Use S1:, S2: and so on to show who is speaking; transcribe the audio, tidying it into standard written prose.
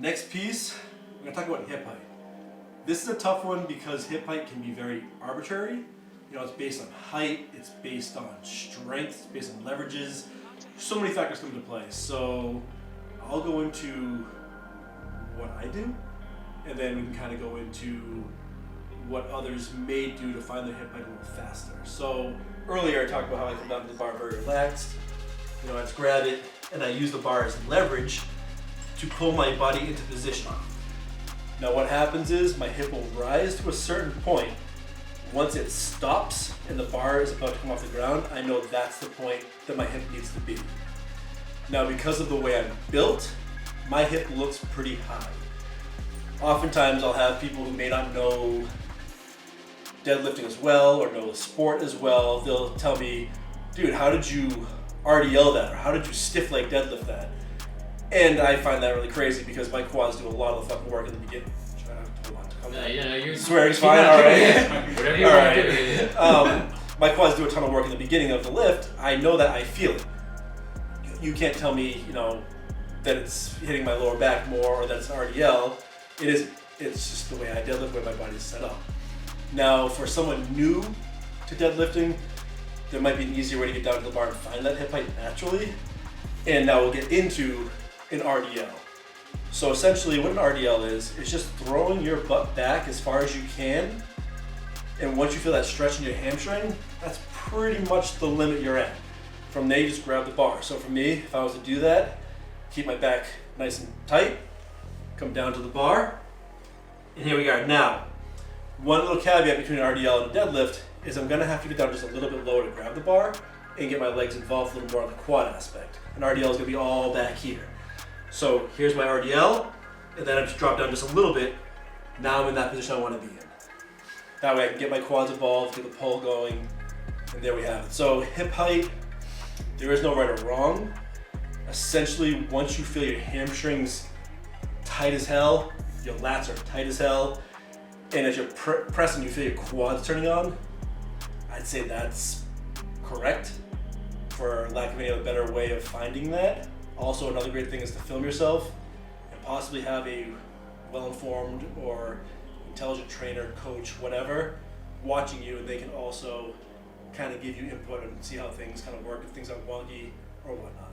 S1: Next piece, we're gonna talk about hip height. This is a tough one because hip height can be very arbitrary. You know, it's based on height, it's based on strength, it's based on leverages. So many factors come into play. So I'll go into what I do, and then we can kind of go into what others may do to find their hip height a little faster. So earlier I talked about how I come down to the bar very relaxed. You know, I just grab it and I use the bar as leverage to pull my body into position. Now what happens is my hip will rise to a certain point. Once it stops and the bar is about to come off the ground, I know that's the point that my hip needs to be. Now because of the way I'm built, my hip looks pretty high. Oftentimes I'll have people who may not know deadlifting as well or know the sport as well. They'll tell me, dude, how did you RDL that? Or how did you stiff leg deadlift that? And I find that really crazy because my quads do a lot of the fucking work in the beginning. Try not to hold on to come
S2: you're
S1: swearing's fine, alright.
S2: Whatever you want to do.
S1: My quads do a ton of work in the beginning of the lift. I know that, I feel it. You can't tell me, you know, that it's hitting my lower back more or that it's RDL. It isn't. It's just the way I deadlift, the way my body's set up. Now, for someone new to deadlifting, there might be an easier way to get down to the bar and find that hip height naturally. And now we'll get into an RDL. So essentially what an RDL is just throwing your butt back as far as you can. And once you feel that stretch in your hamstring, that's pretty much the limit you're at. From there, you just grab the bar. So for me, if I was to do that, keep my back nice and tight, come down to the bar, and here we are. Now, one little caveat between an RDL and a deadlift is I'm gonna have to get down just a little bit lower to grab the bar and get my legs involved a little more on the quad aspect. An RDL is gonna be all back here. So here's my RDL, and then I just drop down just a little bit. Now I'm in that position I wanna be in. That way I can get my quads involved, get the pull going, and there we have it. So hip height, there is no right or wrong. Essentially, once you feel your hamstrings tight as hell, your lats are tight as hell, and as you're pressing, you feel your quads turning on, I'd say that's correct, for lack of any other better way of finding that. Also, another great thing is to film yourself and possibly have a well-informed or intelligent trainer, coach, whatever, watching you, and they can also kind of give you input and see how things kind of work, if things are wonky or whatnot.